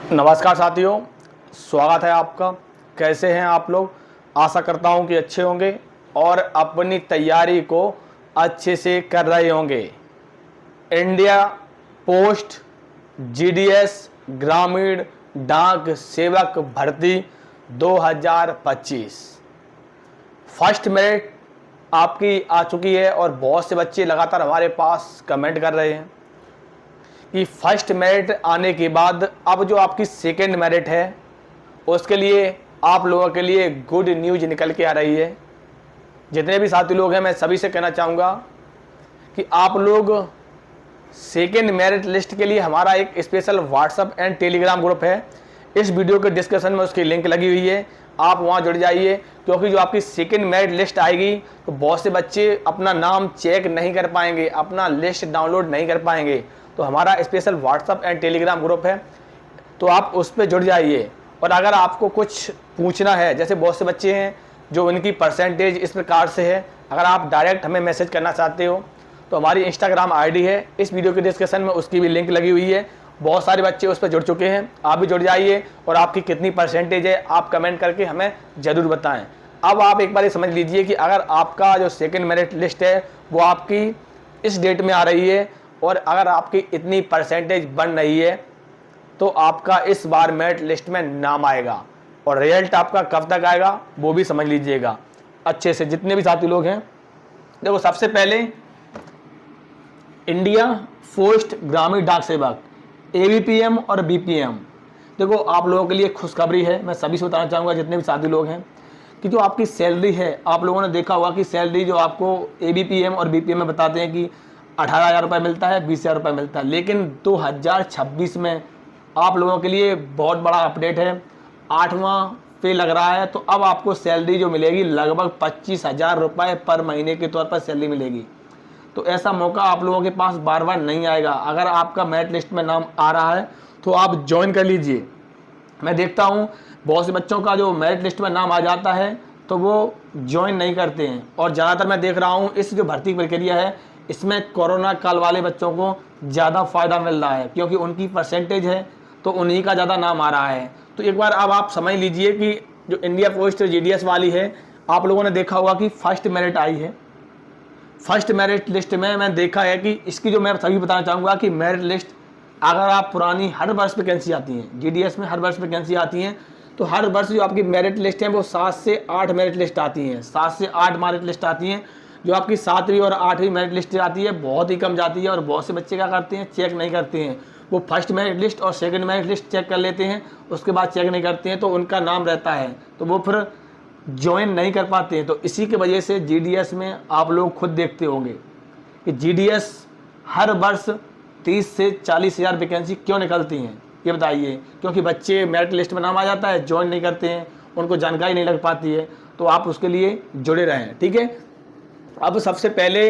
नमस्कार साथियों, स्वागत है आपका। कैसे हैं आप लोग? आशा करता हूं कि अच्छे होंगे और अपनी तैयारी को अच्छे से कर रहे होंगे। इंडिया पोस्ट जीडीएस ग्रामीण डाक सेवक भर्ती 2025 फर्स्ट मेरिट आपकी आ चुकी है और बहुत से बच्चे लगातार हमारे पास कमेंट कर रहे हैं कि फर्स्ट मेरिट आने के बाद अब जो आपकी सेकंड मेरिट है उसके लिए आप लोगों के लिए गुड न्यूज़ निकल के आ रही है। जितने भी साथी लोग हैं मैं सभी से कहना चाहूँगा कि आप लोग सेकंड मेरिट लिस्ट के लिए हमारा एक special WhatsApp and Telegram group है। इस वीडियो के डिस्क्रिप्शन में उसकी लिंक लगी हुई है, आप वहाँ जुड़ जाइए, क्योंकि जो आपकी सेकंड मेरिट लिस्ट आएगी तो बहुत से बच्चे अपना नाम चेक नहीं कर पाएंगे, अपना लिस्ट डाउनलोड नहीं कर पाएंगे। तो हमारा special WhatsApp and Telegram group है, तो आप उस पर जुड़ जाइए। और अगर आपको कुछ पूछना है, जैसे बहुत से बच्चे हैं जो उनकी परसेंटेज इस प्रकार से है, अगर आप डायरेक्ट हमें मैसेज करना चाहते हो तो हमारी इंस्टाग्राम आईडी है, इस वीडियो के डिस्क्रिप्शन में उसकी भी लिंक लगी हुई है। बहुत सारे बच्चे उस पर जुड़ चुके हैं, आप भी जुड़ जाइए और आपकी कितनी परसेंटेज है आप कमेंट करके हमें ज़रूर बताएं। अब आप एक बार ये समझ लीजिए कि अगर आपका जो सेकंड मेरिट लिस्ट है वो आपकी इस डेट में आ रही है और अगर आपकी इतनी परसेंटेज बन रही है तो आपका इस बार मेरिट लिस्ट में नाम आएगा। और रिजल्ट आपका कब तक आएगा वो भी समझ लीजिएगा अच्छे से, जितने भी साथी लोग हैं। देखो, सबसे पहले इंडिया पोस्ट ग्रामीण डाक सेवक एबीपीएम और बीपीएम, देखो आप लोगों के लिए खुशखबरी है। मैं सभी से बताना चाहूँगा जितने भी साथी लोग हैं कि जो आपकी सैलरी है, आप लोगों ने देखा होगा कि सैलरी जो आपको एबीपीएम और बीपीएम में बताते हैं कि 18,000 रुपये मिलता है, 20,000 रुपये मिलता है, लेकिन 2026 में आप लोगों के लिए बहुत बड़ा अपडेट है। 8वां पे लग रहा है, तो अब आपको सैलरी जो मिलेगी लगभग 25,000 रुपये पर महीने के तौर पर सैलरी मिलेगी। तो ऐसा मौका आप लोगों के पास बार बार नहीं आएगा। अगर आपका मेरिट लिस्ट में नाम आ रहा है तो आप ज्वाइन कर लीजिए। मैं देखता हूँ बहुत से बच्चों का जो मेरिट लिस्ट में नाम आ जाता है तो वो ज्वाइन नहीं करते हैं, और ज़्यादातर मैं देख रहा हूँ इस जो भर्ती प्रक्रिया है इसमें कोरोना काल वाले बच्चों को ज़्यादा फ़ायदा मिल रहा है, क्योंकि उनकी परसेंटेज है तो उन्हीं का ज़्यादा नाम आ रहा है। तो एक बार अब आप समझ लीजिए कि जो इंडिया पोस्ट जीडीएस वाली है, आप लोगों ने देखा होगा कि फर्स्ट मेरिट आई है। फर्स्ट मेरिट लिस्ट में मैं देखा है कि इसकी जो मैं सभी बताना चाहूँगा कि मेरिट लिस्ट, अगर आप पुरानी हर वर्ष वैकेंसी आती हैं जीडीएस में, हर वर्ष वैकेंसी आती हैं, तो हर वर्ष जो आपकी मेरिट लिस्ट है वो 7 से 8 मेरिट लिस्ट आती हैं। 7 से 8 मेरिट लिस्ट आती हैं। जो आपकी 7वीं और 8वीं मेरिट लिस्ट आती है बहुत ही कम जाती है, और बहुत से बच्चे क्या करते हैं, चेक नहीं करते हैं। वो फर्स्ट मेरिट लिस्ट और सेकंड मेरिट लिस्ट चेक कर लेते हैं, उसके बाद चेक नहीं करते हैं, तो उनका नाम रहता है, तो वो फिर ज्वाइन नहीं कर पाते हैं। तो इसी की वजह से जीडीएस में आप लोग खुद देखते होंगे कि जीडीएस हर वर्ष 30 से 40,000 वैकेंसी क्यों निकलती हैं, ये बताइए। क्योंकि बच्चे मेरिट लिस्ट में नाम आ जाता है, ज्वाइन नहीं करते हैं, उनको जानकारी नहीं लग पाती है। तो आप उसके लिए जुड़े रहें, ठीक है। अब सबसे पहले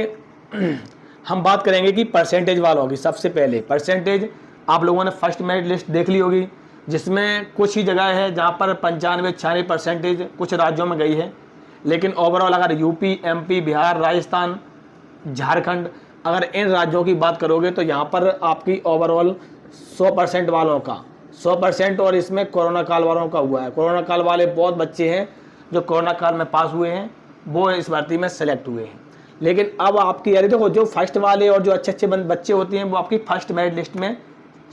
हम बात करेंगे कि परसेंटेज वालों की। सबसे पहले परसेंटेज आप लोगों ने फर्स्ट मेरिट लिस्ट देख ली होगी, जिसमें कुछ ही जगह है जहां पर 95-96 परसेंटेज कुछ राज्यों में गई है, लेकिन ओवरऑल अगर यूपी, एमपी, बिहार, राजस्थान, झारखंड, अगर इन राज्यों की बात करोगे तो यहाँ पर आपकी ओवरऑल 100% वालों का 100%, और इसमें कोरोना काल वालों का हुआ है। कोरोना काल वाले बहुत बच्चे हैं जो कोरोना काल में पास हुए हैं, वो इस भर्ती में सेलेक्ट हुए हैं। लेकिन अब आपकी यारी देखो, जो फर्स्ट वाले और जो अच्छे बच्चे होते हैं वो आपकी फर्स्ट मेरिट लिस्ट में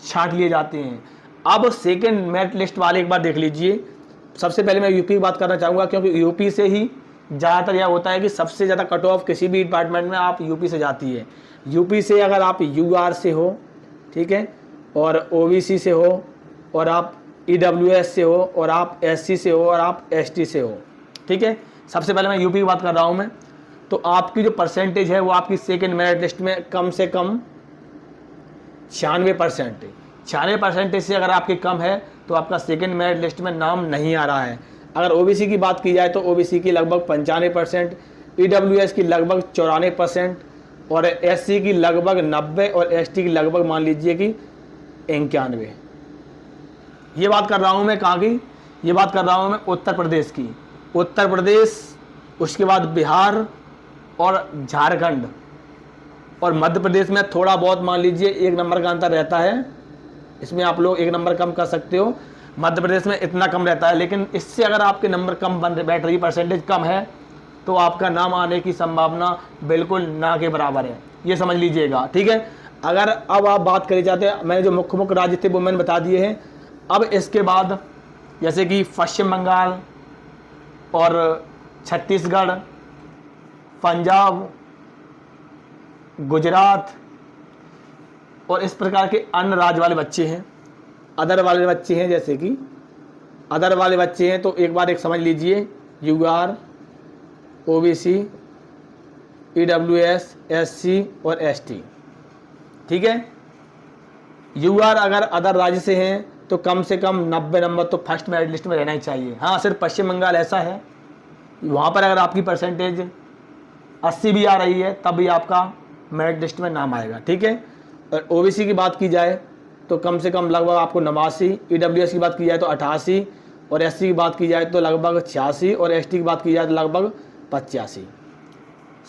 छांट लिए जाते हैं। अब सेकंड मेरिट लिस्ट वाले एक बार देख लीजिए। सबसे पहले मैं यूपी की बात करना चाहूँगा, क्योंकि यूपी से ही ज़्यादातर यह होता है कि सबसे ज़्यादा कट ऑफ किसी भी डिपार्टमेंट में आप यूपी से जाती है। यूपी से अगर आप यूआर से हो, ठीक है, और ओबीसी से हो, और आप ईडब्ल्यूएस से हो, और आप एससी से हो, और आप एसटी से हो, ठीक है। सबसे पहले मैं यूपी की बात कर रहा हूँ मैं, तो आपकी जो परसेंटेज है वो आपकी सेकंड मेरिट लिस्ट में कम से कम 96%। 96% से अगर आपकी कम है तो आपका सेकंड मेरिट लिस्ट में नाम नहीं आ रहा है। अगर ओबीसी की बात की जाए तो ओबीसी की लगभग 95%, ईडब्ल्यूएस की लगभग 94%, और एससी की लगभग 90, और एसटी की लगभग मान लीजिए कि 91। ये बात कर रहा हूँ मैं कहाँ की? ये बात कर रहा हूँ मैं उत्तर प्रदेश की। उत्तर प्रदेश, उसके बाद बिहार और झारखंड, और मध्य प्रदेश में थोड़ा बहुत मान लीजिए 1 नंबर का अंतर रहता है, इसमें आप लोग 1 नंबर कम कर सकते हो। मध्य प्रदेश में इतना कम रहता है, लेकिन इससे अगर आपके नंबर कम बैठ रही, परसेंटेज कम है, तो आपका नाम आने की संभावना बिल्कुल ना के बराबर है, ये समझ लीजिएगा, ठीक है। अगर अब आप बात करी जाते हैं, मैंने जो मुख्य मुख्य राज्य थे वो मैंने बता दिए हैं। अब इसके बाद जैसे कि पश्चिम बंगाल और छत्तीसगढ़, पंजाब, गुजरात और इस प्रकार के अन्य राज्य वाले बच्चे हैं, अदर वाले बच्चे हैं, जैसे कि अदर वाले बच्चे हैं, तो एक बार एक समझ लीजिए, UR, OBC, EWS, SC और ST, ठीक है। UR अगर अदर राज्य से हैं तो कम से कम 90 नंबर तो फर्स्ट मेरिट लिस्ट में रहना ही चाहिए। हाँ, सिर्फ पश्चिम बंगाल ऐसा है, वहाँ पर अगर आपकी परसेंटेज 80 भी आ रही है तब भी आपका मेरिट लिस्ट में नाम आएगा, ठीक है। और OBC की बात की जाए तो कम से कम लगभग आपको 89, EWS की बात की जाए तो 88 और SC की बात की जाए तो लगभग 86 और ST की बात की जाए तो लगभग 85।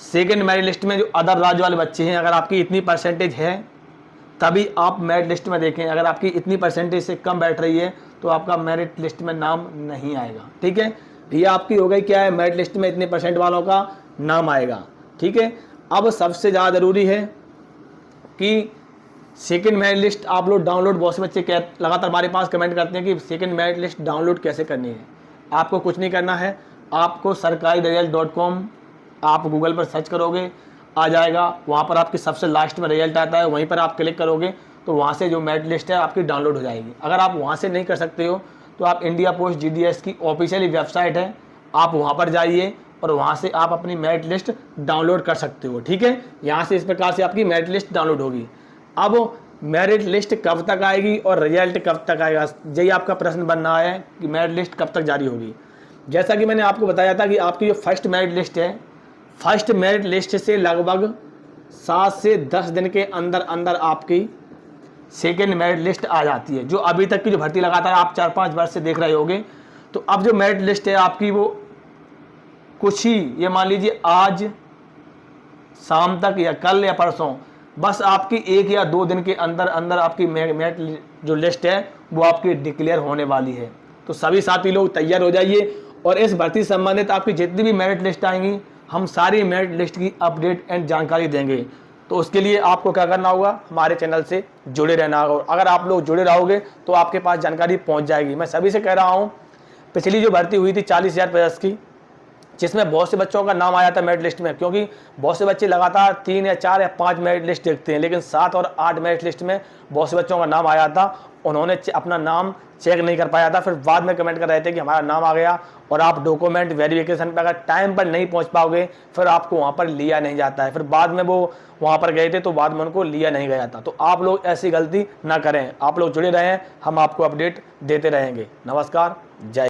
सेकेंड मेरिट लिस्ट में जो अदर राज्य वाले बच्चे हैं, अगर आपकी इतनी परसेंटेज है तभी आप मेरिट लिस्ट में देखें। अगर आपकी इतनी परसेंटेज से कम बैठ रही है तो आपका मेरिट लिस्ट में नाम नहीं आएगा, ठीक है। ये आपकी हो गई क्या है, मेरिट लिस्ट में इतने परसेंट वालों का नाम आएगा, ठीक है। अब सबसे ज़्यादा ज़रूरी है कि सेकंड मेरिट लिस्ट आप लोग डाउनलोड, बहुत से बच्चे लगातार हमारे पास कमेंट करते हैं कि सेकंड मेरिट लिस्ट डाउनलोड कैसे करनी है। आपको कुछ नहीं करना है, आपको sarkariresult.com आप गूगल पर सर्च करोगे, आ जाएगा, वहाँ पर आपके सबसे लास्ट में रिजल्ट आता है, वहीं पर आप क्लिक करोगे तो वहाँ से जो मेरिट लिस्ट है आपकी डाउनलोड हो जाएगी। अगर आप वहाँ से नहीं कर सकते हो तो आप इंडिया पोस्ट GDS की ऑफिशियली वेबसाइट है, आप वहाँ पर जाइए और वहाँ से आप अपनी मेरिट लिस्ट डाउनलोड कर सकते हो, ठीक है। यहाँ से इस प्रकार से आपकी मेरिट लिस्ट डाउनलोड होगी। अब मेरिट लिस्ट कब तक आएगी और रिजल्ट कब तक आएगा, यही आपका प्रश्न बन रहा है कि मेरिट लिस्ट कब तक जारी होगी। जैसा कि मैंने आपको बताया था कि आपकी जो फर्स्ट मेरिट लिस्ट है, फर्स्ट मेरिट लिस्ट से लगभग 7 से 10 दिन के अंदर अंदर आपकी सेकेंड मेरिट लिस्ट आ जाती है। जो अभी तक की जो भर्ती लगातार आप 4-5 वर्ष से देख रहे होगे, तो अब जो मेरिट लिस्ट है आपकी वो कुछ ही, ये मान लीजिए आज शाम तक या कल या परसों, बस आपकी 1 या 2 दिन के अंदर अंदर आपकी मेरिट जो लिस्ट है वो आपकी डिक्लेयर होने वाली है। तो सभी साथी लोग तैयार हो जाइए और इस भर्ती से संबंधित आपकी जितनी भी मेरिट लिस्ट आएंगी, हम सारी मेरिट लिस्ट की अपडेट एंड जानकारी देंगे। तो उसके लिए आपको क्या करना होगा, हमारे चैनल से जुड़े रहना होगा। अगर आप लोग जुड़े रहोगे तो आपके पास जानकारी पहुंच जाएगी। मैं सभी से कह रहा हूं, पिछली जो भर्ती हुई थी 40,000 प्लस की, जिसमें बहुत से बच्चों का नाम आया था मेरिट लिस्ट में, क्योंकि बहुत से बच्चे लगातार 3 या 4 या 5 मेरिट लिस्ट देखते हैं, लेकिन 7 और 8 मेरिट लिस्ट में बहुत से बच्चों का नाम आया था, उन्होंने अपना नाम चेक नहीं कर पाया था। फिर बाद में कमेंट कर रहे थे कि हमारा नाम आ गया, और आप डॉक्यूमेंट वेरिफिकेशन पर अगर टाइम पर नहीं पहुंच पाओगे फिर आपको वहां पर लिया नहीं जाता है। फिर बाद में वो वहां पर गए थे तो बाद में उनको लिया नहीं गया था। तो आप लोग ऐसी गलती ना करें, आप लोग जुड़े रहें, हम आपको अपडेट देते रहेंगे। नमस्कार, जय।